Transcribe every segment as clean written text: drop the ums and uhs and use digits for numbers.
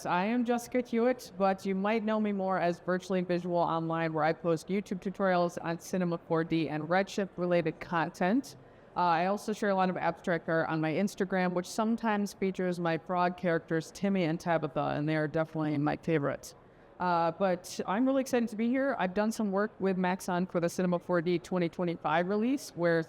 I am Jessica Hewitt, but you might know me more as Virtually Visual online, where I post YouTube tutorials on Cinema 4D and Redshift related content. I also share a lot of abstract art on my Instagram, which sometimes features my frog characters Timmy and Tabitha, and they are definitely my favorites. But I'm really excited to be here. I've done some work with Maxon for the Cinema 4D 2025 release, where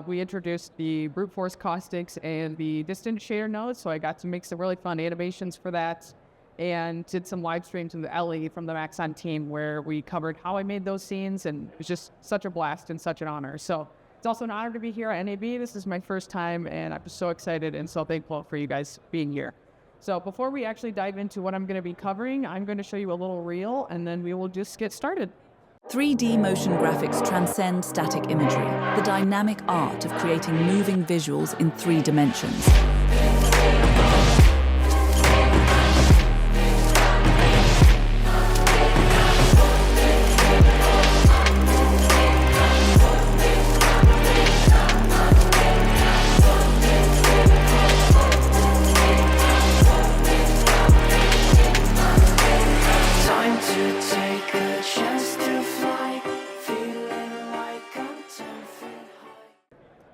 we introduced the brute force caustics and the distant shader nodes, so I got to make some really fun animations for that, and did some live streams with Ellie from the Maxon team where we covered how I made those scenes, and it was just such a blast and such an honor. So it's also an honor to be here at NAB. This is my first time, and I'm just so excited and so thankful for you guys being here. So before we actually dive into what I'm going to be covering, I'm going to show you a little reel, and then we will just get started. 3D motion graphics transcend static imagery, the dynamic art of creating moving visuals in 3 dimensions.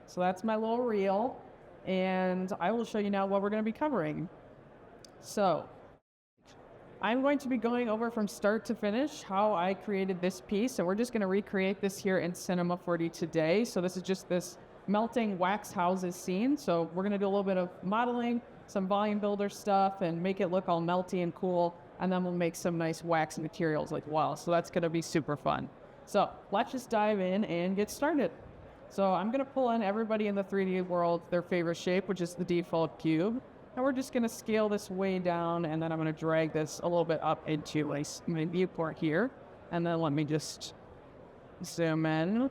So that's my little reel, and I will show you now what we're going to be covering. So I'm going to be going over from start to finish how I created this piece, and we're just going to recreate this here in Cinema 4D today. So this is just this melting wax houses scene. So we're going to do a little bit of modeling, some volume builder stuff, and make it look all melty and cool, and then we'll make some nice wax materials as well. So that's going to be super fun. So let's just dive in and get started. So I'm going to pull in everybody in the 3D world, their favorite shape, which is the default cube. And we're just going to scale this way down, and then I'm going to drag this a little bit up into my viewport here. And then let me just zoom in.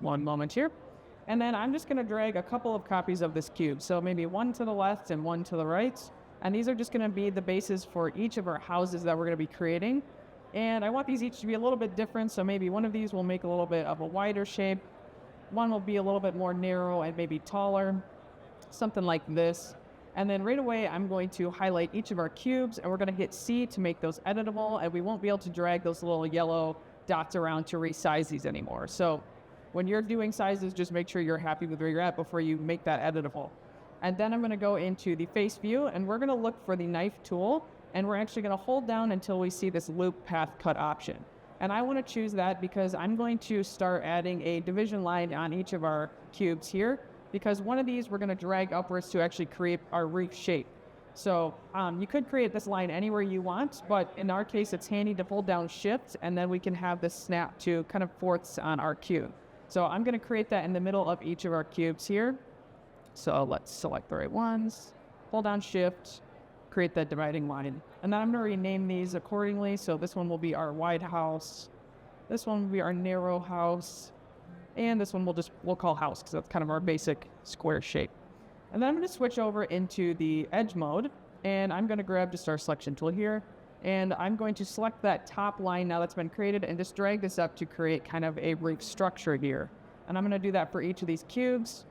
One moment here. And then I'm just going to drag a couple of copies of this cube. So maybe one to the left and one to the right. And these are just going to be the bases for each of our houses that we're going to be creating. And I want these each to be a little bit different, so maybe one of these will make a little bit of a wider shape. One will be a little bit more narrow and maybe taller, something like this. And then right away, I'm going to highlight each of our cubes, and we're going to hit C to make those editable, and we won't be able to drag those little yellow dots around to resize these anymore. So when you're doing sizes, just make sure you're happy with where you're at before you make that editable. And then I'm going to go into the face view, and we're going to look for the knife tool. And we're actually going to hold down until we see this loop path cut option. And I want to choose that because I'm going to start adding a division line on each of our cubes here, because one of these we're going to drag upwards to actually create our roof shape. So you could create this line anywhere you want, but in our case it's handy to hold down shift, and then we can have this snap to kind of fourths on our cube. So I'm going to create that in the middle of each of our cubes here. So let's select the right ones, hold down shift, create that dividing line. And then I'm going to rename these accordingly. So this one will be our wide house. This one will be our narrow house. And this one we'll call house, because that's kind of our basic square shape. And then I'm going to switch over into the edge mode. And I'm going to grab just our selection tool here. And I'm going to select that top line now that's been created and just drag this up to create kind of a roof structure here. And I'm going to do that for each of these cubes.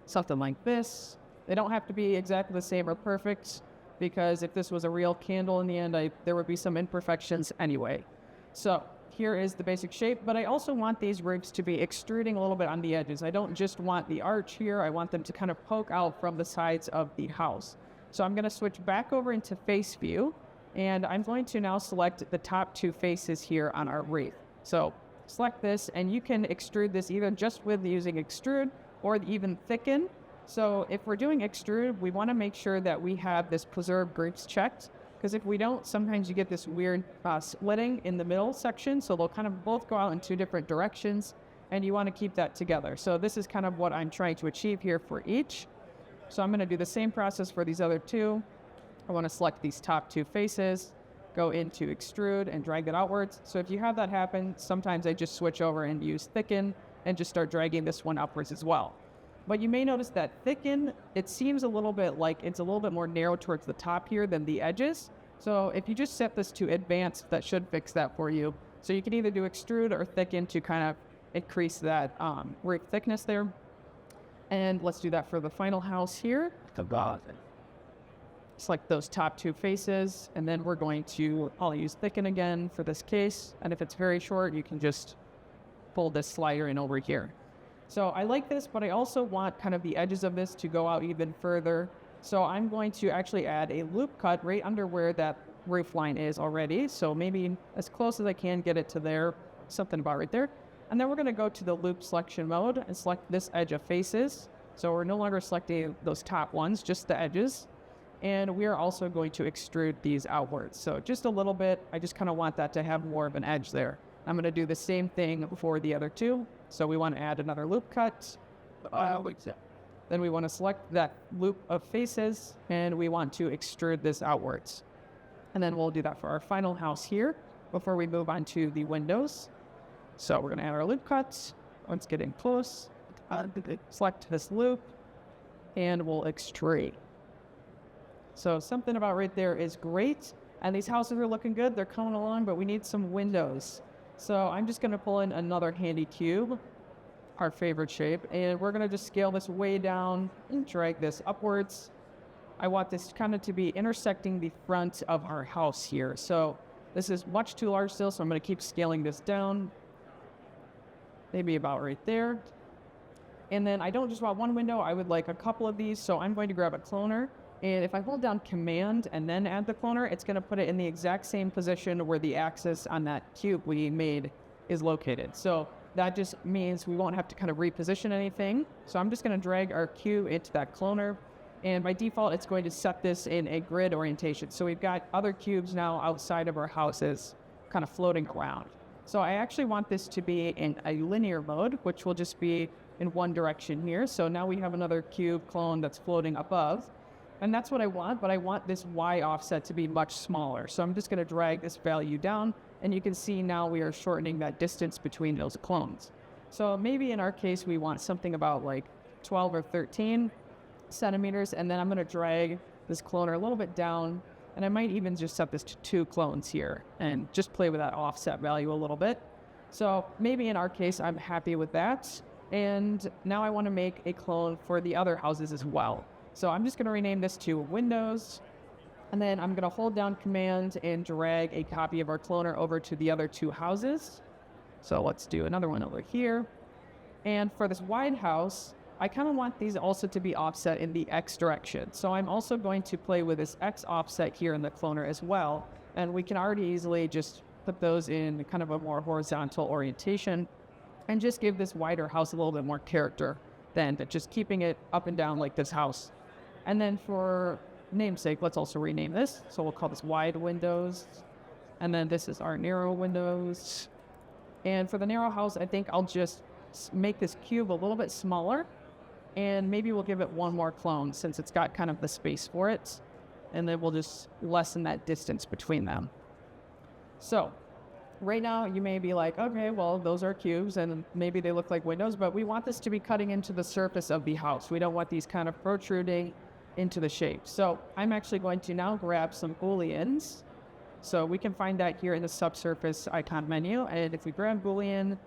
Something like this. They don't have to be exactly the same or perfect, because if this was a real candle in the end, there would be some imperfections anyway. So here is the basic shape, but I also want these roofs to be extruding a little bit on the edges. I don't just want the arch here, I want them to kind of poke out from the sides of the house. So I'm going to switch back over into face view, and I'm going to now select the top 2 faces here on our wreath. So select this, and you can extrude this either just with using extrude or even thicken. So if we're doing extrude, we want to make sure that we have this preserve groups checked, because if we don't, sometimes you get this weird splitting in the middle section, so they'll kind of both go out in 2 different directions, and you want to keep that together. So this is kind of what I'm trying to achieve here for each. So I'm going to do the same process for these other 2. I want to select these top 2 faces, go into extrude, and drag it outwards. So if you have that happen, sometimes I just switch over and use thicken, and just start dragging this one upwards as well. But you may notice that thicken, it seems a little bit like it's a little bit more narrow towards the top here than the edges. So if you just set this to advanced, that should fix that for you. So you can either do extrude or thicken to kind of increase that roof thickness there. And let's do that for the final house here. select those top two faces, and then we're going to, I'll use thicken again for this case. And if it's very short, you can just pull this slider in over here. So I like this, but I also want kind of the edges of this to go out even further. So I'm going to actually add a loop cut right under where that roof line is already. So maybe as close as I can get it to there, something about right there. And then we're going to go to the loop selection mode and select this edge of faces. So we're no longer selecting those top ones, just the edges. And we are also going to extrude these outwards. So just a little bit, I just kind of want that to have more of an edge there. I'm going to do the same thing for the other two. So we want to add another loop cut. Then we want to select that loop of faces, and we want to extrude this outwards. And then we'll do that for our final house here before we move on to the windows. So we're going to add our loop cuts. Once getting close, select this loop, and we'll extrude. So something about right there is great. And these houses are looking good. They're coming along, but we need some windows. So I'm just going to pull in another handy cube, our favorite shape, and we're going to just scale this way down and drag this upwards. I want this kind of to be intersecting the front of our house here. So this is much too large still, so I'm going to keep scaling this down, maybe about right there. And then I don't just want one window, I would like a couple of these, so I'm going to grab a cloner. And if I hold down Command and then add the cloner, it's going to put it in the exact same position where the axis on that cube we made is located. So that just means we won't have to kind of reposition anything. So I'm just going to drag our cube into that cloner. And by default, it's going to set this in a grid orientation. So we've got other cubes now outside of our houses kind of floating around. So I actually want this to be in a linear mode, which will just be in one direction here. So now we have another cube clone that's floating above. And that's what I want, but I want this Y offset to be much smaller. So I'm just going to drag this value down, and you can see now we are shortening that distance between those clones. So maybe in our case, we want something about like 12 or 13 centimeters, and then I'm going to drag this cloner a little bit down, and I might even just set this to 2 clones here and just play with that offset value a little bit. So maybe in our case, I'm happy with that. And now I want to make a clone for the other houses as well. So I'm just going to rename this to Windows, and then I'm going to hold down Command and drag a copy of our cloner over to the other 2 houses. So let's do another one over here. And for this wide house, I kind of want these also to be offset in the X direction. So I'm also going to play with this X offset here in the cloner as well. And we can already easily just put those in kind of a more horizontal orientation and just give this wider house a little bit more character than just keeping it up and down like this house. And then for namesake, let's also rename this. So we'll call this wide windows. And then this is our narrow windows. And for the narrow house, I think I'll just make this cube a little bit smaller. And maybe we'll give it one more clone since it's got kind of the space for it. And then we'll just lessen that distance between them. So right now you may be like, okay, well, those are cubes and maybe they look like windows, but we want this to be cutting into the surface of the house. We don't want these kind of protruding into the shape. So I'm actually going to now grab some booleans. So we can find that here in the subsurface icon menu. And if we grab boolean,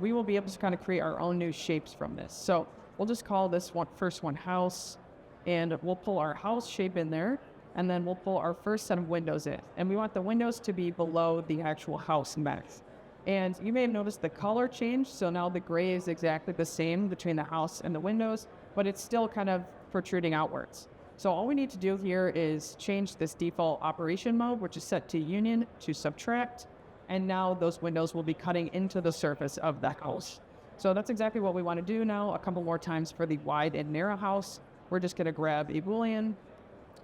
we will be able to kind of create our own new shapes from this. So we'll just call this first one house, and we'll pull our house shape in there, and then we'll pull our first set of windows in. And we want the windows to be below the actual house max. And you may have noticed the color changed. So now the gray is exactly the same between the house and the windows, but it's still kind of protruding outwards. So all we need to do here is change this default operation mode, which is set to union to subtract. And now those windows will be cutting into the surface of the house. So that's exactly what we want to do now. A couple more times for the wide and narrow house. We're just going to grab a boolean.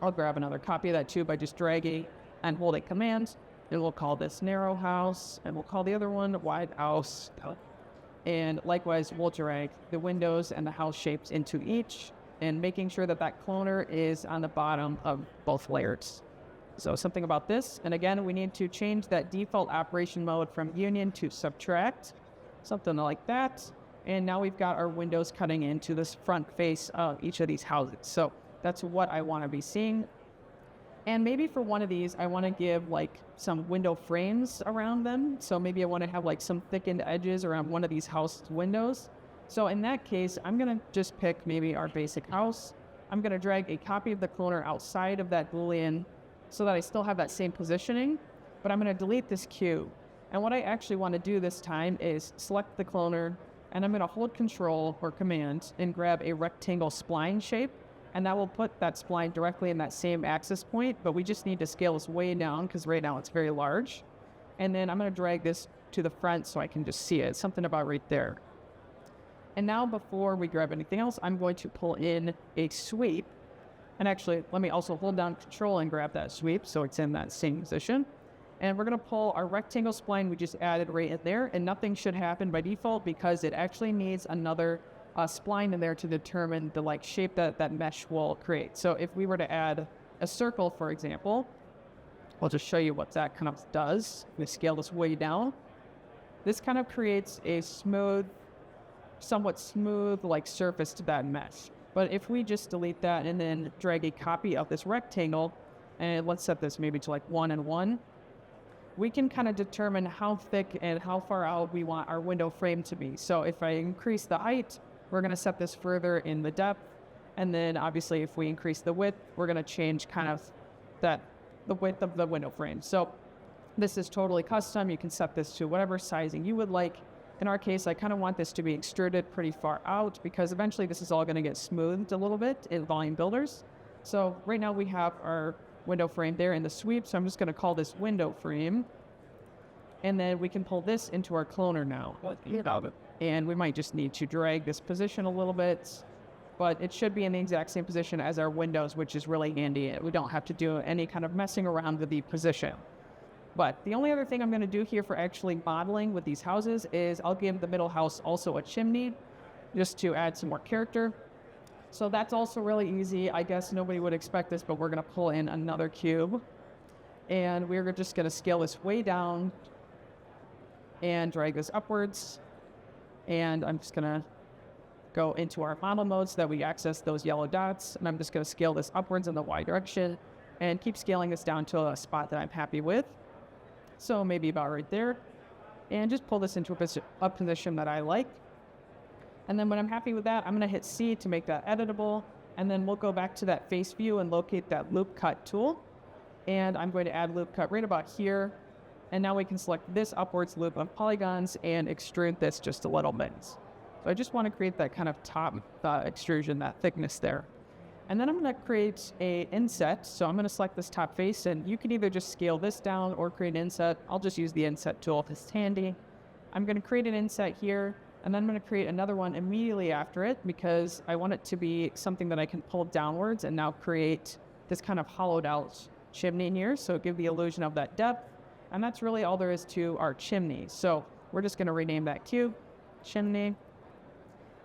I'll grab another copy of that too by just dragging and holding Command. And we'll call this narrow house, and we'll call the other one wide house. And likewise, we'll drag the windows and the house shapes into each, and making sure that that cloner is on the bottom of both layers. So something about this, and again, we need to change that default operation mode from union to subtract, something like that. And now we've got our windows cutting into this front face of each of these houses. So that's what I want to be seeing. And maybe for one of these, I want to give like some window frames around them. So maybe I want to have like some thickened edges around one of these house windows. So in that case, I'm going to just pick maybe our basic house. I'm going to drag a copy of the cloner outside of that Boolean so that I still have that same positioning, but I'm going to delete this cube. And what I actually want to do this time is select the cloner, and I'm going to hold Control or Command and grab a rectangle spline shape, and that will put that spline directly in that same axis point, but we just need to scale this way down because right now it's very large. And then I'm going to drag this to the front so I can just see it. It's something about right there. And now before we grab anything else, I'm going to pull in a sweep. And actually, let me also hold down Control and grab that sweep so it's in that same position. And we're going to pull our rectangle spline we just added right in there, and nothing should happen by default because it actually needs another spline in there to determine the shape that mesh will create. So if we were to add a circle, for example, I'll just show you what that kind of does. We scale this way down. This kind of creates a smooth, somewhat smooth surface to that mesh. But if we just delete that and then drag a copy of this rectangle, and let's set this maybe to 1 and 1, we can kind of determine how thick and how far out we want our window frame to be. So if I increase the height, we're going to set this further in the depth. And then obviously if we increase the width, we're going to change kind of the width of the window frame. So this is totally custom. You can set this to whatever sizing you would like. In our case, I kind of want this to be extruded pretty far out because eventually this is all going to get smoothed a little bit in volume builders. So right now we have our window frame there in the sweep. So I'm just going to call this window frame. And then we can pull this into our cloner now. And we might just need to drag this position a little bit, but it should be in the exact same position as our windows, which is really handy. We don't have to do any kind of messing around with the position. But the only other thing I'm going to do here for actually modeling with these houses is I'll give the middle house also a chimney just to add some more character. So that's also really easy. I guess nobody would expect this, but we're going to pull in another cube. And we're just going to scale this way down and drag this upwards. And I'm just going to go into our model mode so that we access those yellow dots. And I'm just going to scale this upwards in the Y direction and keep scaling this down to a spot that I'm happy with. So maybe about right there. And just pull this into a position that I like. And then when I'm happy with that, I'm going to hit C to make that editable. And then we'll go back to that face view and locate that loop cut tool. And I'm going to add loop cut right about here. And now we can select this upwards loop of polygons and extrude this just a little bit. So I just want to create that kind of top extrusion, that thickness there. And then I'm going to create an inset. So I'm going to select this top face, and you can either just scale this down or create an inset. I'll just use the inset tool if it's handy. I'm going to create an inset here, and then I'm going to create another one immediately after it because I want it to be something that I can pull downwards and now create this kind of hollowed out chimney here. So give the illusion of that depth. And that's really all there is to our chimney. So we're just going to rename that cube chimney.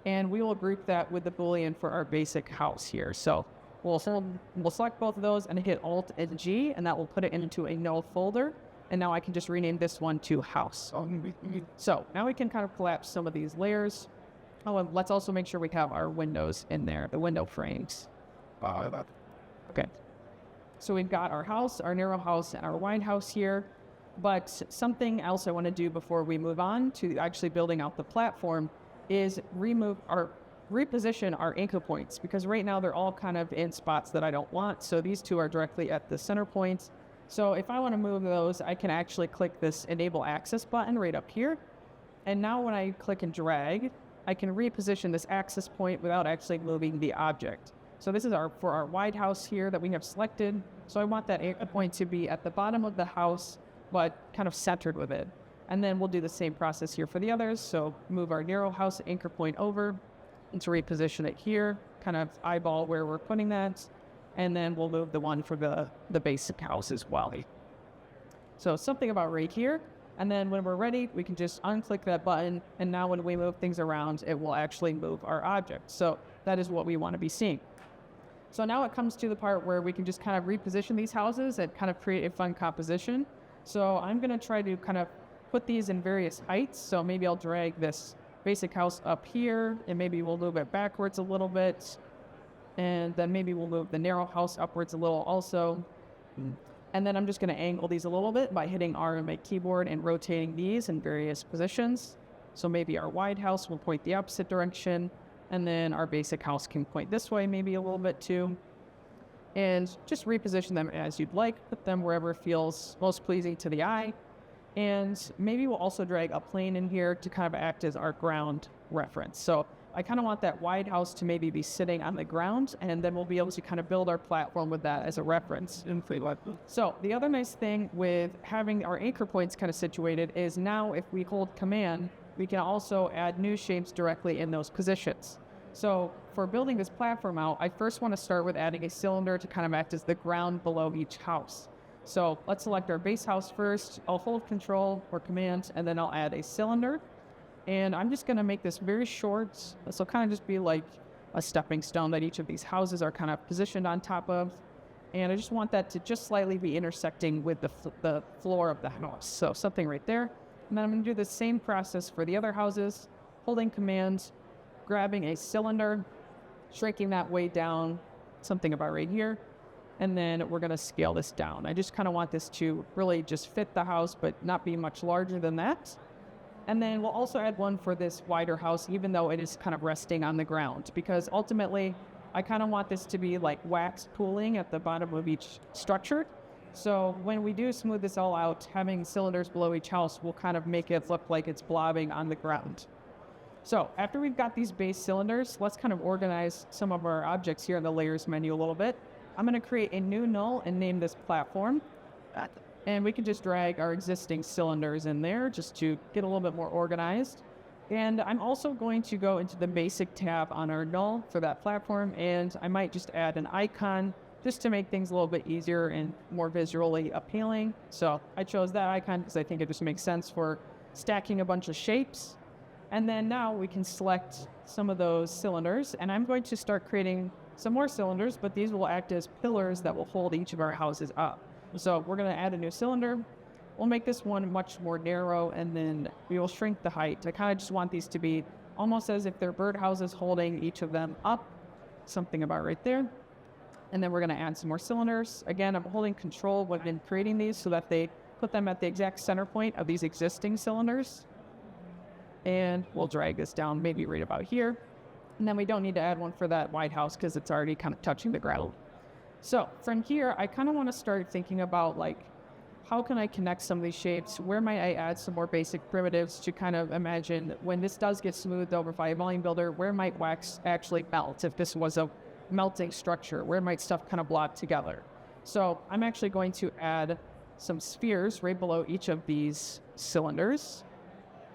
And we will group that with the Boolean for our basic house here. So we'll select both of those and hit Alt and G, and that will put it into a null folder. And now I can just rename this one to house. So now we can kind of collapse some of these layers. Oh, and let's also make sure we have our windows in there, the window frames. Okay. So we've got our house, our narrow house, and our wide house here. But something else I want to do before we move on to actually building out the platform is reposition our anchor points, because right now they're all kind of in spots that I don't want. So these two are directly at the center points. So if I want to move those, I can actually click this enable axis button right up here. And now when I click and drag, I can reposition this axis point without actually moving the object. So this is for our wide house here that we have selected. So I want that anchor point to be at the bottom of the house, but kind of centered with it. And then we'll do the same process here for the others. So move our narrow house anchor point over and to reposition it here, kind of eyeball where we're putting that. And then we'll move the one for the basic house as well. So something about right here. And then when we're ready, we can just unclick that button. And now when we move things around, it will actually move our object. So that is what we want to be seeing. So now it comes to the part where we can just kind of reposition these houses and kind of create a fun composition. So I'm going to try to kind of put these in various heights. So maybe I'll drag this basic house up here, and maybe we'll move it backwards a little bit. And then maybe we'll move the narrow house upwards a little also. And then I'm just going to angle these a little bit by hitting R on my keyboard and rotating these in various positions. So maybe our wide house will point the opposite direction. And then our basic house can point this way maybe a little bit too. And just reposition them as you'd like, put them wherever feels most pleasing to the eye. And maybe we'll also drag a plane in here to kind of act as our ground reference. So I kind of want that wide house to maybe be sitting on the ground, and then we'll be able to kind of build our platform with that as a reference. So the other nice thing with having our anchor points kind of situated is now if we hold command, we can also add new shapes directly in those positions. So for building this platform out, I first want to start with adding a cylinder to kind of act as the ground below each house. So let's select our base house first. I'll hold control or command, and then I'll add a cylinder. And I'm just going to make this very short. This will kind of just be like a stepping stone that each of these houses are kind of positioned on top of. And I just want that to just slightly be intersecting with the floor of the house. So something right there. And then I'm going to do the same process for the other houses, holding command, grabbing a cylinder, shrinking that way down, something about right here. And then we're going to scale this down. I just kind of want this to really just fit the house, but not be much larger than that. And then we'll also add one for this wider house, even though it is kind of resting on the ground, because ultimately I kind of want this to be like wax pooling at the bottom of each structure. So when we do smooth this all out, having cylinders below each house will kind of make it look like it's blobbing on the ground. So after we've got these base cylinders, let's kind of organize some of our objects here in the layers menu a little bit. I'm going to create a new null and name this platform. And we can just drag our existing cylinders in there just to get a little bit more organized. And I'm also going to go into the basic tab on our null for that platform, and I might just add an icon just to make things a little bit easier and more visually appealing. So I chose that icon because I think it just makes sense for stacking a bunch of shapes. And then now we can select some of those cylinders, and I'm going to start creating some more cylinders, but these will act as pillars that will hold each of our houses up. So we're going to add a new cylinder. We'll make this one much more narrow, and then we will shrink the height. I kind of just want these to be almost as if they're birdhouses holding each of them up, something about right there. And then we're going to add some more cylinders. Again, I'm holding control when I'm creating these so that they put them at the exact center point of these existing cylinders. And we'll drag this down maybe right about here. And then we don't need to add one for that wide house because it's already kind of touching the ground. So from here, I kind of want to start thinking about like, how can I connect some of these shapes? Where might I add some more basic primitives to kind of imagine when this does get smoothed over by a volume builder, where might wax actually melt? If this was a melting structure, where might stuff kind of blob together? So I'm actually going to add some spheres right below each of these cylinders,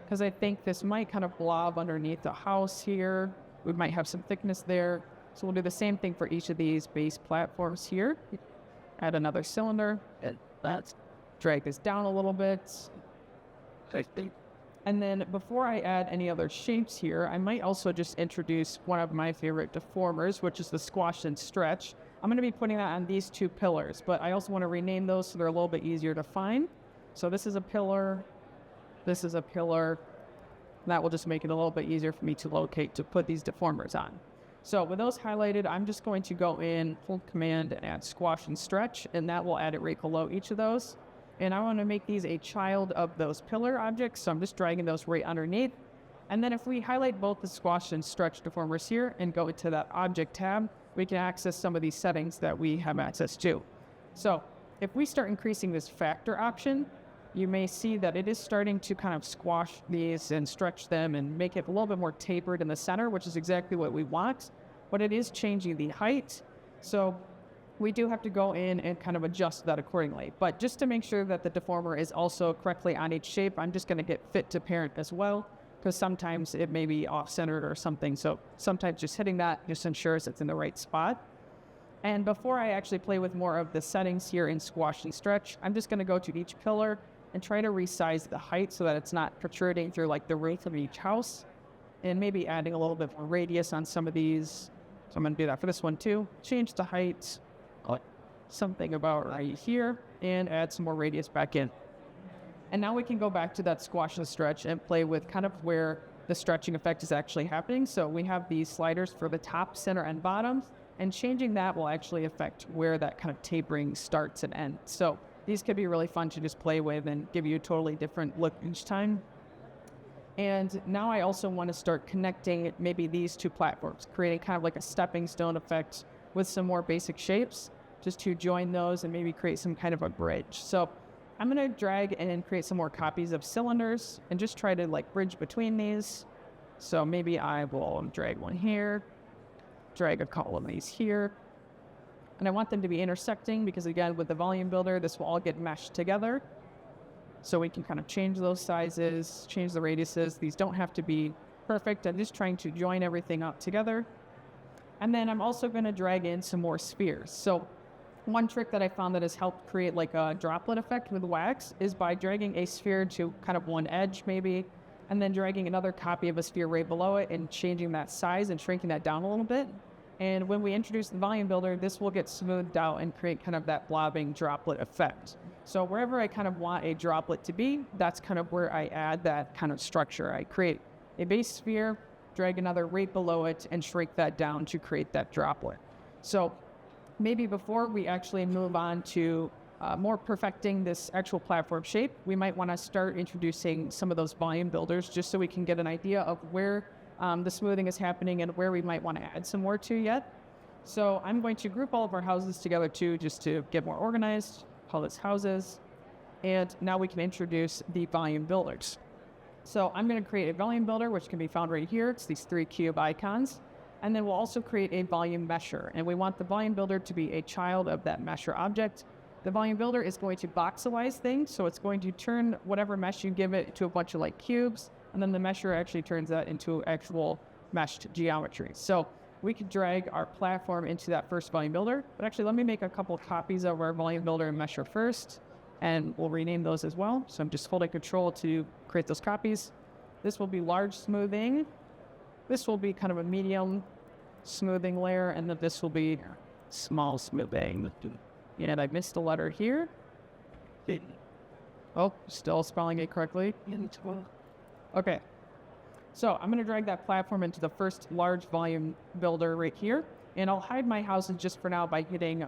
because I think this might kind of blob underneath the house here. We might have some thickness there. So we'll do the same thing for each of these base platforms here. Add another cylinder. Let's drag this down a little bit. And then before I add any other shapes here, I might also just introduce one of my favorite deformers, which is the squash and stretch. I'm going to be putting that on these two pillars, but I also want to rename those so they're a little bit easier to find. So this is a pillar. This is a pillar. That will just make it a little bit easier for me to locate to put these deformers on. So with those highlighted, I'm just going to go in, hold command, and add squash and stretch, and that will add it right below each of those. And I want to make these a child of those pillar objects, so I'm just dragging those right underneath. And then if we highlight both the squash and stretch deformers here and go into that object tab, we can access some of these settings that we have access to. So if we start increasing this factor option, you may see that it is starting to kind of squash these and stretch them and make it a little bit more tapered in the center, which is exactly what we want, but it is changing the height. So we do have to go in and kind of adjust that accordingly. But just to make sure that the deformer is also correctly on each shape, I'm just going to hit fit to parent as well, because sometimes it may be off-centered or something. So sometimes just hitting that just ensures it's in the right spot. And before I actually play with more of the settings here in squash and stretch, I'm just going to go to each pillar and try to resize the height so that it's not protruding through like the roof of each house, and maybe adding a little bit more radius on some of these. So I'm going to do that for this one too. Change the height, something about right here, and add some more radius back in. And now we can go back to that squash and stretch and play with kind of where the stretching effect is actually happening. So we have these sliders for the top, center, and bottom, and changing that will actually affect where that kind of tapering starts and ends. So these could be really fun to just play with and give you a totally different look each time. And now I also want to start connecting maybe these two platforms, creating kind of like a stepping stone effect with some more basic shapes, just to join those and maybe create some kind of a bridge. So I'm going to drag and create some more copies of cylinders and just try to like bridge between these. So maybe I will drag one here, drag a couple of these here. And I want them to be intersecting because, again, with the volume builder, this will all get meshed together. So we can kind of change those sizes, change the radiuses. These don't have to be perfect. I'm just trying to join everything up together. And then I'm also going to drag in some more spheres. So one trick that I found that has helped create like a droplet effect with wax is by dragging a sphere to kind of one edge maybe, and then dragging another copy of a sphere right below it and changing that size and shrinking that down a little bit. And when we introduce the volume builder, this will get smoothed out and create kind of that blobbing droplet effect. So wherever I kind of want a droplet to be, that's kind of where I add that kind of structure. I create a base sphere, drag another right below it, and shrink that down to create that droplet. So maybe before we actually move on to more perfecting this actual platform shape, we might want to start introducing some of those volume builders just so we can get an idea of where the smoothing is happening and where we might want to add some more to yet. So I'm going to group all of our houses together too, just to get more organized. Call this houses. And now we can introduce the volume builders. So I'm going to create a volume builder, which can be found right here. It's these 3 cube icons. And then we'll also create a volume mesher. And we want the volume builder to be a child of that mesher object. The volume builder is going to voxelize things. So it's going to turn whatever mesh you give it to a bunch of like cubes. And then the mesher actually turns that into actual meshed geometry. So we could drag our platform into that first volume builder. But actually, let me make a couple copies of our volume builder and mesher first. And we'll rename those as well. So I'm just holding Control to create those copies. This will be large smoothing. This will be kind of a medium smoothing layer. And then this will be small smoothing. And I missed a letter here. Oh, still spelling it correctly. Okay. So I'm going to drag that platform into the first large volume builder right here. And I'll hide my houses just for now by hitting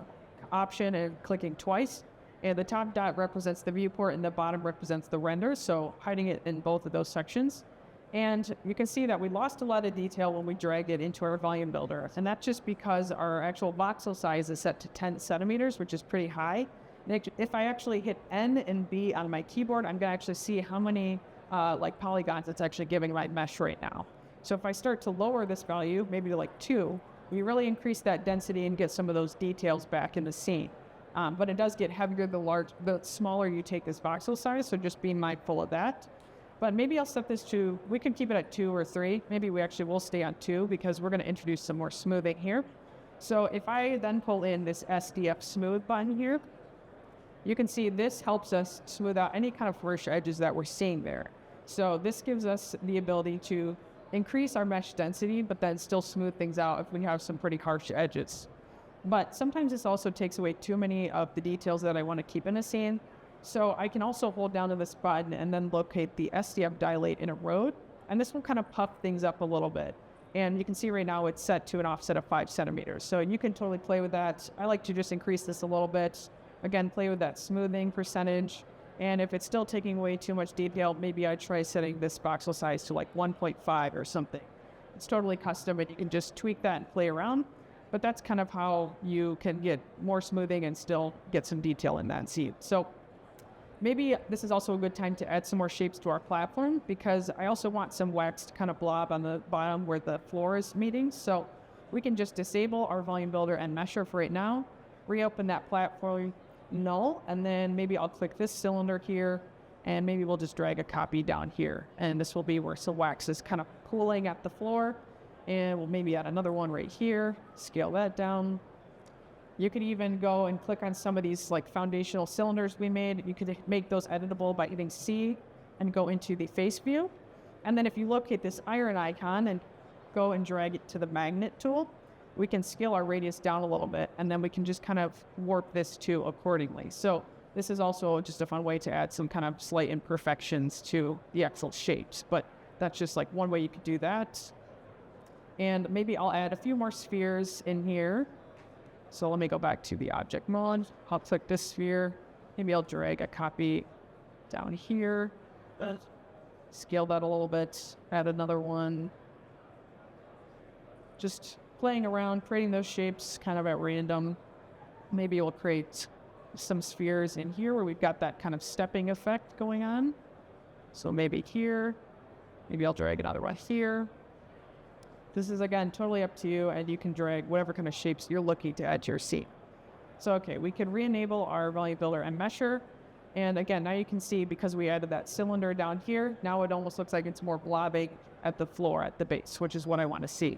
Option and clicking twice. And the top dot represents the viewport and the bottom represents the render. So hiding it in both of those sections. And you can see that we lost a lot of detail when we dragged it into our volume builder. And that's just because our actual voxel size is set to 10 centimeters, which is pretty high. And if I actually hit N and B on my keyboard, I'm going to actually see how many like polygons it's actually giving my mesh right now. So if I start to lower this value, maybe to like 2, we really increase that density and get some of those details back in the scene. But it does get heavier the smaller you take this voxel size, so just be mindful of that. But maybe I'll set this to, we can keep it at 2 or 3. Maybe we actually will stay on 2 because we're going to introduce some more smoothing here. So if I then pull in this SDF smooth button here, you can see this helps us smooth out any kind of harsh edges that we're seeing there. So this gives us the ability to increase our mesh density, but then still smooth things out if we have some pretty harsh edges. But sometimes this also takes away too many of the details that I want to keep in a scene. So I can also hold down to this button and then locate the SDF dilate in a road. And this will kind of puff things up a little bit. And you can see right now it's set to an offset of 5 centimeters. So you can totally play with that. I like to just increase this a little bit. Again, play with that smoothing percentage. And if it's still taking way too much detail, maybe I try setting this voxel size to like 1.5 or something. It's totally custom and you can just tweak that and play around. But that's kind of how you can get more smoothing and still get some detail in that scene. So maybe this is also a good time to add some more shapes to our platform because I also want some waxed kind of blob on the bottom where the floor is meeting. So we can just disable our volume builder and mesher for right now, reopen that platform null, and then maybe I'll click this cylinder here and maybe we'll just drag a copy down here. And this will be where some wax is kind of pooling at the floor. And we'll maybe add another one right here, scale that down. You could even go and click on some of these like foundational cylinders we made. You could make those editable by hitting C and go into the face view. And then if you locate this iron icon and go and drag it to the magnet tool, we can scale our radius down a little bit and then we can just kind of warp this too accordingly. So this is also just a fun way to add some kind of slight imperfections to the actual shapes, but that's just like one way you could do that. And maybe I'll add a few more spheres in here. So let me go back to the object mod. I'll click this sphere. Maybe I'll drag a copy down here. scale that a little bit, add another one. Just playing around, creating those shapes kind of at random. Maybe we'll create some spheres in here where we've got that kind of stepping effect going on. So maybe here, maybe I'll drag another one here. This is, again, totally up to you, and you can drag whatever kind of shapes you're looking to add to your scene. So, okay, we can re-enable our volume builder and mesher. And again, now you can see, because we added that cylinder down here, now it almost looks like it's more blobbing at the floor, at the base, which is what I want to see.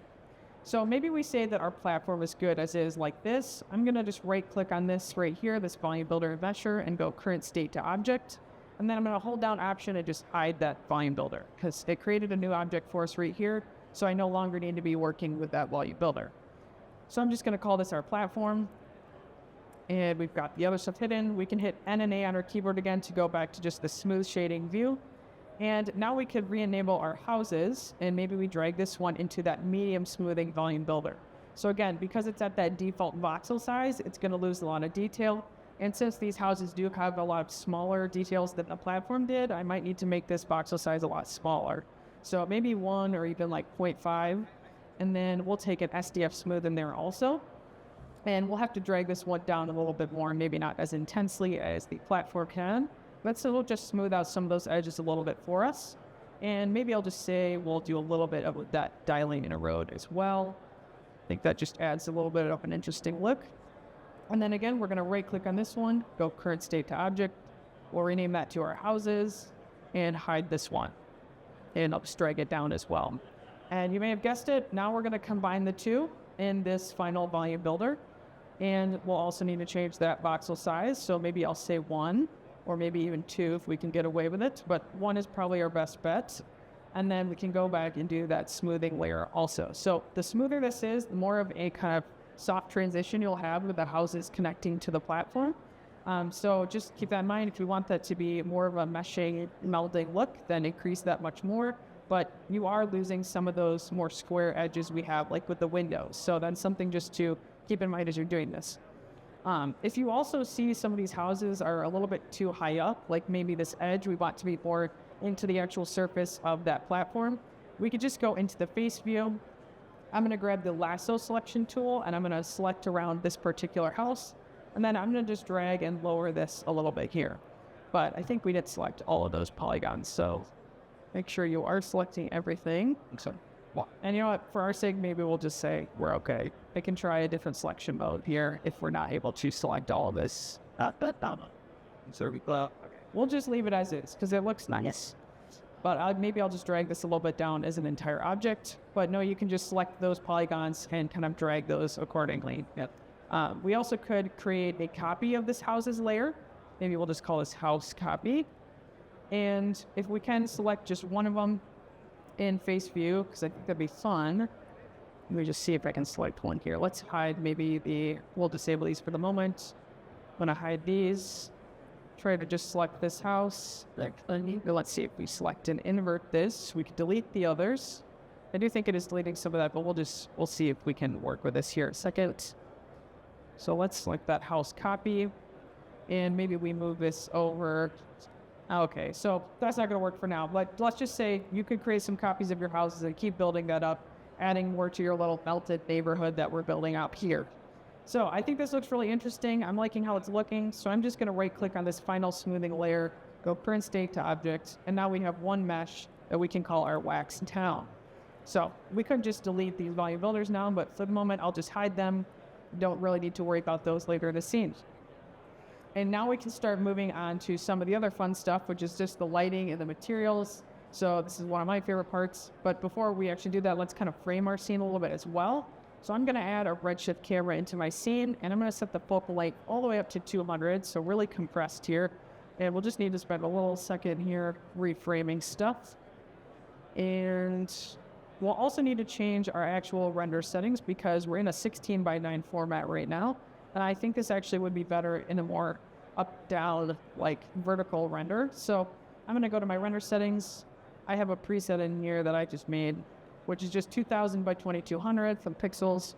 So maybe we say that our platform is good as is like this. I'm going to just right-click on this right here, this volume builder and mesher, and go current state to object. And then I'm going to hold down Option and just hide that volume builder, because it created a new object for us right here. So I no longer need to be working with that volume builder. So I'm just going to call this our platform. And we've got the other stuff hidden. We can hit N and A on our keyboard again to go back to just the smooth shading view. And now we could re-enable our houses, and maybe we drag this one into that medium smoothing volume builder. So again, because it's at that default voxel size, it's going to lose a lot of detail. And since these houses do have a lot of smaller details than the platform did, I might need to make this voxel size a lot smaller. So maybe 1 or even like 0.5. And then we'll take an SDF smooth in there also. And we'll have to drag this one down a little bit more, maybe not as intensely as the platform can. But so we'll just smooth out some of those edges a little bit for us. And maybe I'll just say we'll do a little bit of that dialing in a road as well. I think that just adds a little bit of an interesting look. And then again, we're going to right-click on this one, go current state to object. We'll rename that to our houses and hide this one. And I'll just drag it down as well. And you may have guessed it, now we're going to combine the two in this final volume builder. And we'll also need to change that voxel size. So maybe I'll say 1, or maybe even 2 if we can get away with it. But 1 is probably our best bet. And then we can go back and do that smoothing layer also. So the smoother this is, the more of a kind of soft transition you'll have with the houses connecting to the platform. So just keep that in mind. If you want that to be more of a meshing, melding look, then increase that much more. But you are losing some of those more square edges we have, like with the windows. So that's something just to keep in mind as you're doing this. If you also see some of these houses are a little bit too high up, like maybe this edge we want to be more into the actual surface of that platform, we could just go into the face view. I'm going to grab the lasso selection tool, and I'm going to select around this particular house. And then I'm going to just drag and lower this a little bit here. But I think we did select all of those polygons, so make sure you are selecting everything. And you know what, for our sake, maybe we'll just say we're okay. I can try a different selection mode here if we're not able to select all of this. We'll just leave it as is, because it looks nice. But maybe I'll just drag this a little bit down as an entire object. But no, you can just select those polygons and kind of drag those accordingly. We also could create a copy of this houses layer. Maybe we'll just call this house copy. And if we can select just one of them in face view, because I think that'd be fun. Let me just see if I can select one here. Let's hide we'll disable these for the moment. I'm going to hide these. Try to just select this house. Let's see if we select and invert this. We can delete the others. I do think it is deleting some of that, but we'll see if we can work with this here in a second. So let's select that house copy, and maybe we move this over. Okay, so that's not going to work for now, but let's just say you could create some copies of your houses and keep building that up, adding more to your little melted neighborhood that we're building out here. So I think this looks really interesting. I'm liking how it's looking, so I'm just going to right-click on this final smoothing layer, go current state to object, and now we have one mesh that we can call our wax town. So we could just delete these volume builders now, but for the moment, I'll just hide them. Don't really need to worry about those later in the scene. And now we can start moving on to some of the other fun stuff, which is just the lighting and the materials. So this is one of my favorite parts. But before we actually do that, let's kind of frame our scene a little bit as well. So I'm going to add a Redshift camera into my scene, and I'm going to set the focal length all the way up to 200, so really compressed here. And we'll just need to spend a little second here reframing stuff. And we'll also need to change our actual render settings because we're in a 16:9 format right now. And I think this actually would be better in a more up-down, like vertical render. So I'm going to go to my render settings. I have a preset in here that I just made, which is just 2000 by 2200, some pixels.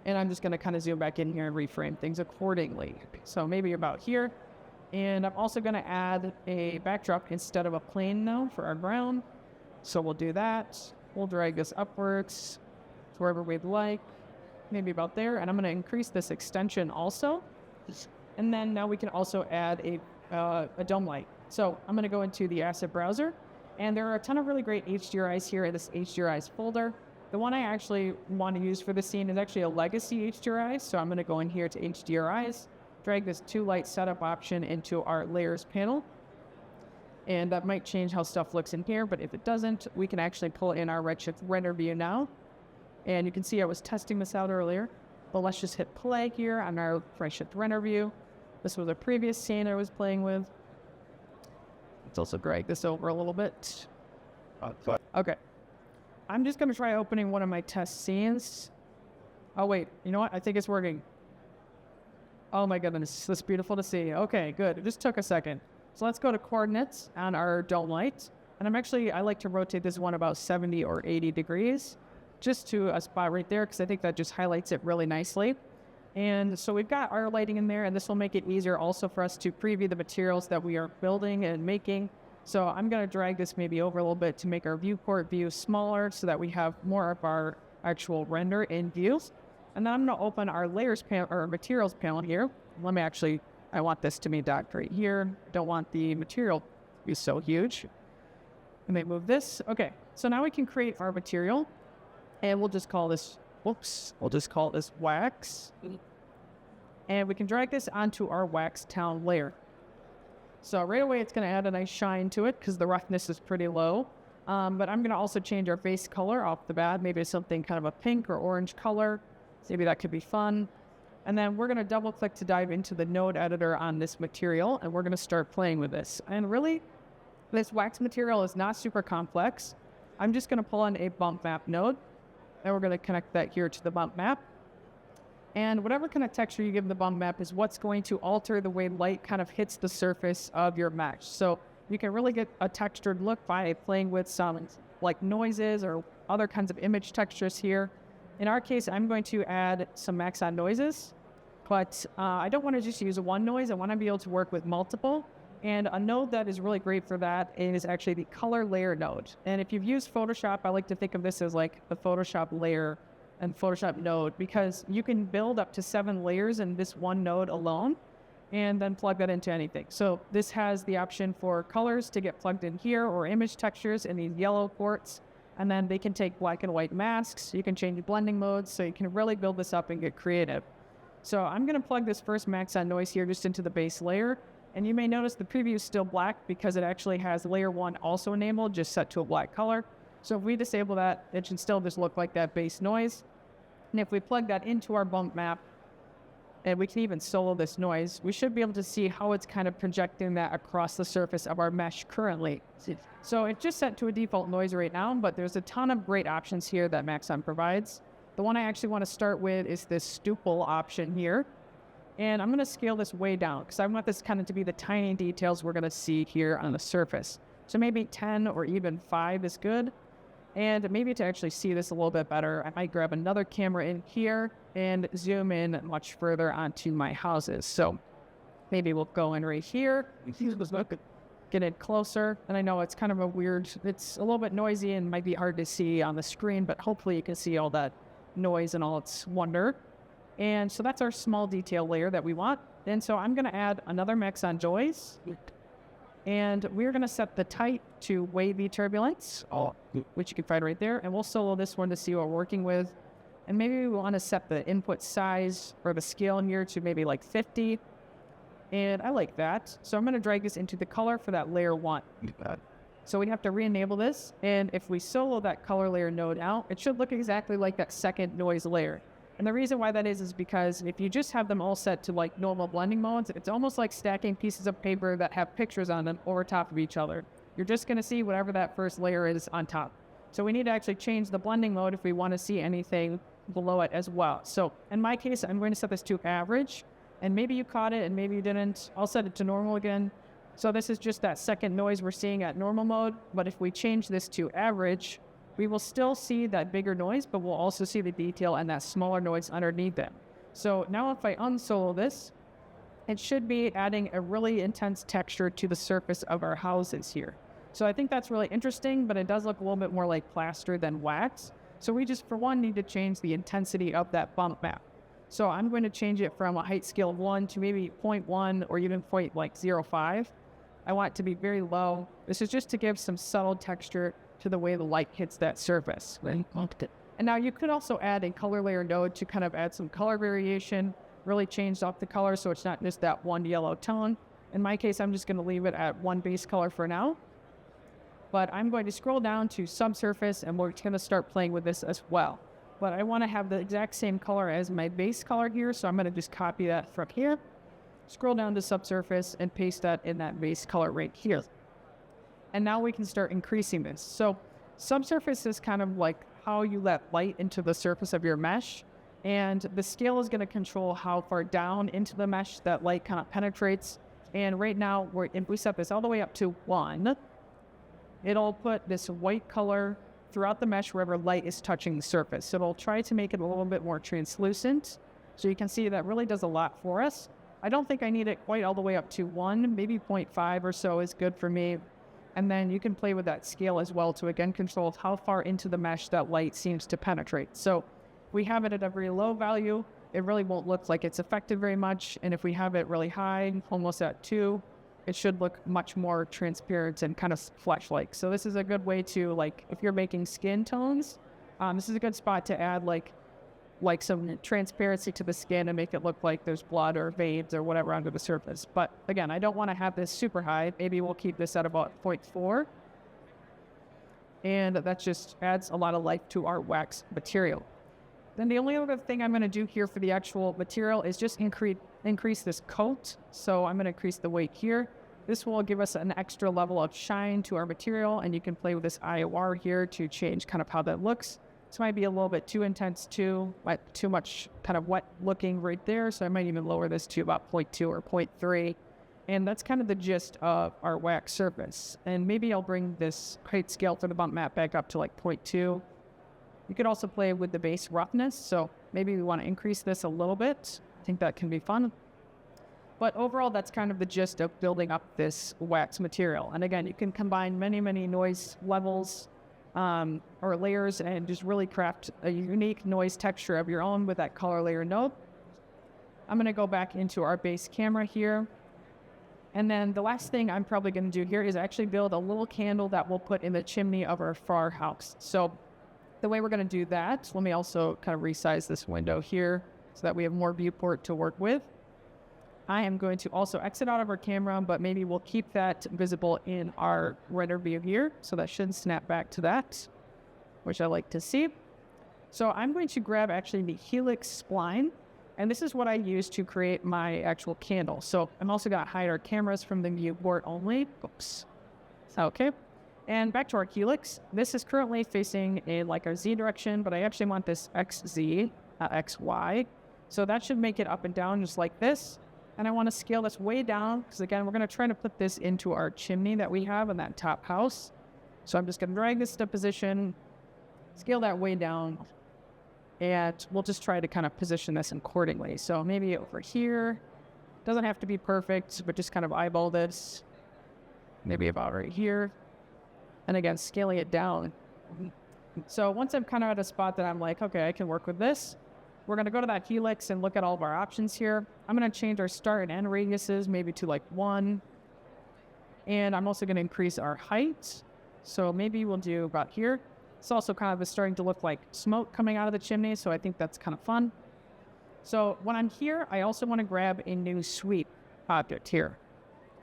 And I'm just going to kind of zoom back in here and reframe things accordingly. So maybe about here. And I'm also going to add a backdrop instead of a plane now for our ground. So we'll do that. We'll drag this upwards to wherever we'd like, maybe about there. And I'm going to increase this extension also. And then now we can also add a dome light. So I'm going to go into the asset browser, and there are a ton of really great HDRIs here in this HDRIs folder. The one I actually want to use for this scene is actually a legacy HDRI. So I'm going to go in here to HDRIs, drag this 2 light setup option into our layers panel. And that might change how stuff looks in here, but if it doesn't, we can actually pull in our Redshift render view now. And you can see I was testing this out earlier, but let's just hit play here on our Redshift render view. This was a previous scene I was playing with. Let's also drag this over a little bit. Okay. I'm just going to try opening one of my test scenes. Oh, wait. You know what? I think it's working. Oh, my goodness. That's beautiful to see. Okay, good. It just took a second. So let's go to coordinates on our dome light. And I like to rotate this one about 70 or 80 degrees just to a spot right there, because I think that just highlights it really nicely. And so we've got our lighting in there, and this will make it easier also for us to preview the materials that we are building and making. So I'm going to drag this maybe over a little bit to make our viewport view smaller so that we have more of our actual render in view. And then I'm going to open our layers panel or materials panel here. I want this to be docked right here. Don't want the material to be so huge. Let me move this. Okay, so now we can create our material, and we'll just call this wax. And we can drag this onto our wax town layer. So right away, it's going to add a nice shine to it because the roughness is pretty low. But I'm going to also change our base color off the bat, maybe something kind of a pink or orange color. Maybe that could be fun. And then we're going to double click to dive into the node editor on this material, and we're going to start playing with this. And really, this wax material is not super complex. I'm just going to pull in a bump map node, and we're going to connect that here to the bump map. And whatever kind of texture you give the bump map is what's going to alter the way light kind of hits the surface of your mesh. So you can really get a textured look by playing with some like noises or other kinds of image textures here. In our case, I'm going to add some Maxon noises, but I don't want to just use one noise. I want to be able to work with multiple. And a node that is really great for that is actually the color layer node. And if you've used Photoshop, I like to think of this as like the Photoshop layer and Photoshop node, because you can build up to 7 layers in this one node alone and then plug that into anything. So this has the option for colors to get plugged in here, or image textures in these yellow ports. And then they can take black and white masks. You can change blending modes, so you can really build this up and get creative. So I'm going to plug this first Maxon noise here just into the base layer. And you may notice the preview is still black because it actually has layer 1 also enabled, just set to a black color. So if we disable that, it should still just look like that base noise. And if we plug that into our bump map, and we can even solo this noise, we should be able to see how it's kind of projecting that across the surface of our mesh currently. So it's just set to a default noise right now, but there's a ton of great options here that Maxon provides. The one I actually want to start with is this stipple option here. And I'm going to scale this way down because I want this kind of to be the tiny details we're going to see here on the surface. So maybe 10 or even 5 is good. And maybe to actually see this a little bit better, I might grab another camera in here and zoom in much further onto my houses. So maybe we'll go in right here, get it closer. And I know it's kind of it's a little bit noisy and might be hard to see on the screen, but hopefully you can see all that noise and all its wonder. And so that's our small detail layer that we want. And so I'm going to add another Maxon noise. And we're going to set the type to wavy turbulence, which you can find right there. And we'll solo this one to see what we're working with. And maybe we want to set the input size or the scale here to maybe like 50. And I like that. So I'm going to drag this into the color for that layer 1. So we have to re-enable this. And if we solo that color layer node out, it should look exactly like that second noise layer. And the reason why that is because if you just have them all set to like normal blending modes, it's almost like stacking pieces of paper that have pictures on them over top of each other. You're just going to see whatever that first layer is on top. So we need to actually change the blending mode if we want to see anything below it as well. So in my case, I'm going to set this to average. And maybe you caught it and maybe you didn't. I'll set it to normal again. So this is just that second noise we're seeing at normal mode. But if we change this to average, we will still see that bigger noise, but we'll also see the detail and that smaller noise underneath them. So now if I unsolo this, it should be adding a really intense texture to the surface of our houses here. So I think that's really interesting, but it does look a little bit more like plaster than wax. So we just, for one, need to change the intensity of that bump map. So I'm going to change it from a height scale of 1 to maybe 0.1 or even 0.05. I want it to be very low. This is just to give some subtle texture to the way the light hits that surface. And now you could also add a color layer node to kind of add some color variation, really change up the color so it's not just that one yellow tone. In my case, I'm just going to leave it at one base color for now. But I'm going to scroll down to subsurface and we're going to start playing with this as well. But I want to have the exact same color as my base color here, so I'm going to just copy that from here, scroll down to subsurface and paste that in that base color right here. And now we can start increasing this. So subsurface is kind of like how you let light into the surface of your mesh. And the scale is going to control how far down into the mesh that light kind of penetrates. And right now, if we set this all the way up to 1, it'll put this white color throughout the mesh wherever light is touching the surface. So it'll try to make it a little bit more translucent. So you can see that really does a lot for us. I don't think I need it quite all the way up to 1, maybe 0.5 or so is good for me. And then you can play with that scale as well to again control how far into the mesh that light seems to penetrate. So we have it at a very low value, it really won't look like it's affected very much. And if we have it really high, almost at 2, it should look much more transparent and kind of flesh-like. So this is a good way to, like, if you're making skin tones, this is a good spot to add like some transparency to the skin and make it look like there's blood or veins or whatever under the surface. But again, I don't want to have this super high. Maybe we'll keep this at about 0.4. And that just adds a lot of life to our wax material. Then the only other thing I'm going to do here for the actual material is just increase this coat. So I'm going to increase the weight here. This will give us an extra level of shine to our material, and you can play with this IOR here to change kind of how that looks. This might be a little bit too intense too, too much kind of wet looking right there. So I might even lower this to about 0.2 or 0.3. And that's kind of the gist of our wax surface. And maybe I'll bring this height scale for the bump map back up to like 0.2. You could also play with the base roughness, so maybe we want to increase this a little bit. I think that can be fun. But overall, that's kind of the gist of building up this wax material. And again, you can combine many, many noise levels or layers and just really craft a unique noise texture of your own with that color layer node. I'm going to go back into our base camera here. And then the last thing I'm probably going to do here is actually build a little candle that we'll put in the chimney of our far house. So the way we're going to do that, let me also kind of resize this window here so that we have more viewport to work with. I am going to also exit out of our camera, but maybe we'll keep that visible in our render view here. So that should snap back to that, which I like to see. So I'm going to grab actually the helix spline, and this is what I use to create my actual candle. So I'm also going to hide our cameras from the viewport only. Oops. Okay. And back to our helix. This is currently facing in like our Z direction, but I actually want this XZ, XY. So that should make it up and down just like this. And I want to scale this way down because again, we're going to try to put this into our chimney that we have in that top house. So I'm just going to drag this to position, scale that way down, and we'll just try to kind of position this accordingly. So maybe over here, doesn't have to be perfect, but just kind of eyeball this. Maybe about right here. And again, scaling it down. So once I'm kind of at a spot that I'm like, okay, I can work with this, we're going to go to that helix and look at all of our options here. I'm going to change our start and end radiuses maybe to like 1. And I'm also going to increase our height. So maybe we'll do about here. It's also kind of starting to look like smoke coming out of the chimney, so I think that's kind of fun. So when I'm here, I also want to grab a new sweep object here.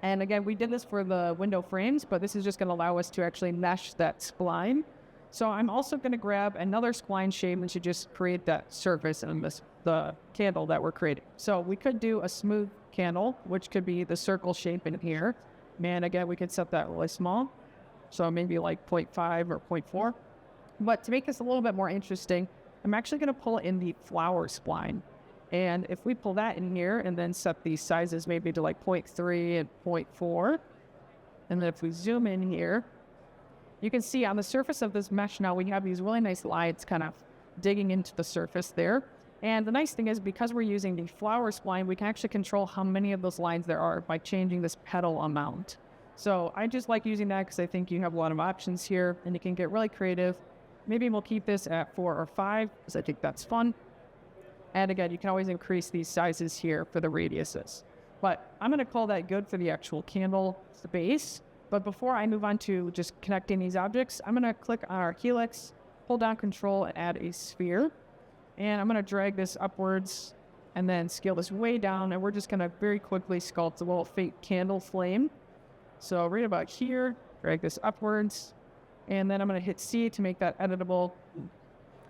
And again, we did this for the window frames, but this is just going to allow us to actually mesh that spline. So I'm also going to grab another spline shape and to just create that surface and the candle that we're creating. So we could do a smooth candle, which could be the circle shape in here. And again, we could set that really small. So maybe like 0.5 or 0.4. But to make this a little bit more interesting, I'm actually going to pull in the flower spline. And if we pull that in here and then set these sizes maybe to like 0.3 and 0.4, and then if we zoom in here, you can see on the surface of this mesh now we have these really nice lines kind of digging into the surface there. And the nice thing is, because we're using the flower spline, we can actually control how many of those lines there are by changing this petal amount. So I just like using that because I think you have a lot of options here and you can get really creative. Maybe we'll keep this at 4 or 5 because I think that's fun. And again, you can always increase these sizes here for the radiuses. But I'm going to call that good for the actual candle base. But before I move on to just connecting these objects, I'm going to click on our helix, hold down Control, and add a sphere. And I'm going to drag this upwards and then scale this way down. And we're just going to very quickly sculpt a little fake candle flame. So right about here, drag this upwards. And then I'm going to hit C to make that editable.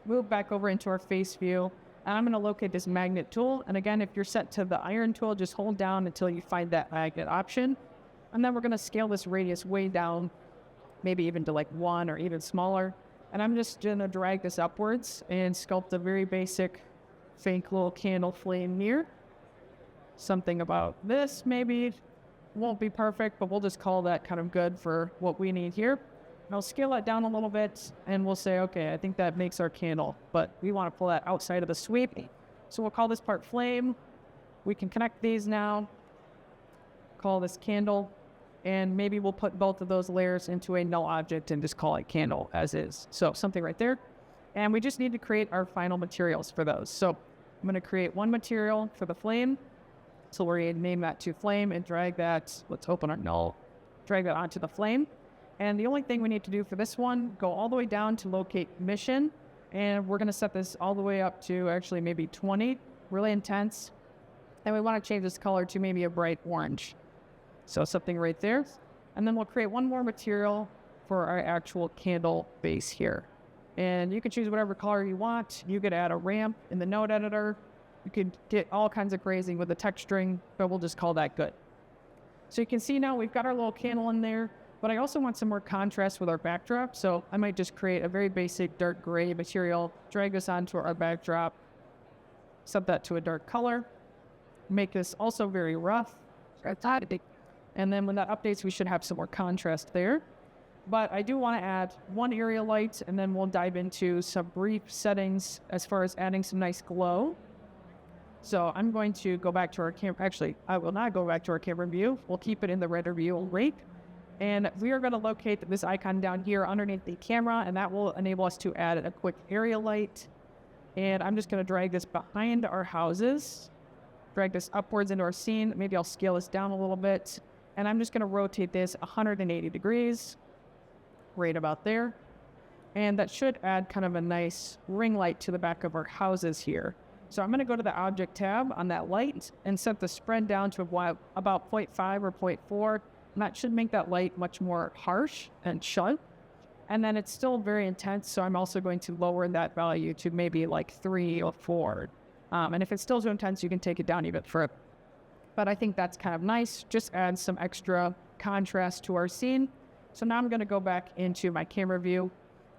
Move back over into our face view. And I'm going to locate this magnet tool. And again, if you're set to the iron tool, just hold down until you find that magnet option. And then we're going to scale this radius way down, maybe even to like 1 or even smaller. And I'm just going to drag this upwards and sculpt a very basic fake little candle flame here. Something about this maybe won't be perfect, but we'll just call that kind of good for what we need here. And I'll scale it down a little bit and we'll say, okay, I think that makes our candle, but we want to pull that outside of the sweep. So we'll call this part flame. We can connect these now, call this candle, and maybe we'll put both of those layers into a null object and just call it candle as is. So something right there. And we just need to create our final materials for those. So I'm going to create one material for the flame. So we're going to name that to flame and drag that, let's open our null, drag that onto the flame. And the only thing we need to do for this one, go all the way down to locate mission. And we're going to set this all the way up to actually maybe 20, really intense. And we want to change this color to maybe a bright orange. So something right there. And then we'll create one more material for our actual candle base here. And you can choose whatever color you want. You could add a ramp in the node editor. You could get all kinds of crazy with the texturing, but we'll just call that good. So you can see now we've got our little candle in there, but I also want some more contrast with our backdrop. So I might just create a very basic dark gray material, drag this onto our backdrop, set that to a dark color, make this also very rough. And then when that updates, we should have some more contrast there. But I do want to add one area light, and then we'll dive into some brief settings as far as adding some nice glow. So I'm going to go back to our camera. Actually, I will not go back to our camera view. We'll keep it in the render view rate. And we are going to locate this icon down here underneath the camera, and that will enable us to add a quick area light. And I'm just going to drag this behind our houses, drag this upwards into our scene. Maybe I'll scale this down a little bit. And I'm just going to rotate this 180 degrees, right about there. And that should add kind of a nice ring light to the back of our houses here. So I'm going to go to the Object tab on that light and set the spread down to about 0.5 or 0.4. And that should make that light much more harsh and sharp. And then it's still very intense, so I'm also going to lower that value to maybe like 3 or 4. And if it's still too intense, you can take it down even further. But I think that's kind of nice. Just add some extra contrast to our scene. So now I'm going to go back into my camera view.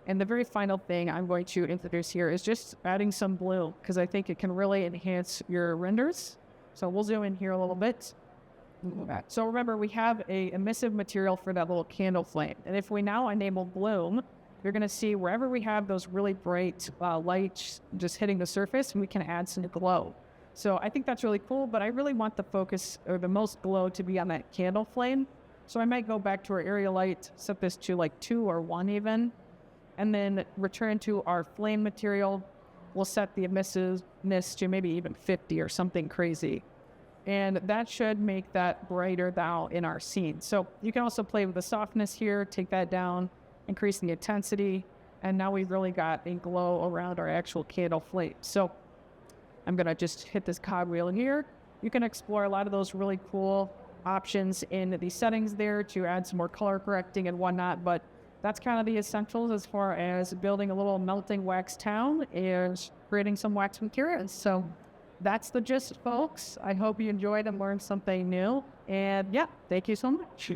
And the very final thing I'm going to introduce here is just adding some blue, because I think it can really enhance your renders. So we'll zoom in here a little bit. So remember, we have a emissive material for that little candle flame. And if we now enable bloom, you're going to see wherever we have those really bright lights just hitting the surface, we can add some glow. So I think that's really cool, but I really want the focus or the most glow to be on that candle flame. So I might go back to our area light, set this to like 2 or 1 even, and then return to our flame material. We'll set the emissiveness to maybe even 50 or something crazy. And that should make that brighter now in our scene. So you can also play with the softness here, take that down, increase the intensity, and now we've really got a glow around our actual candle flame. So I'm going to just hit this cogwheel here. You can explore a lot of those really cool options in the settings there to add some more color correcting and whatnot, but that's kind of the essentials as far as building a little melting wax town and creating some wax materials. So that's the gist, folks. I hope you enjoyed and learned something new. And yeah, thank you so much.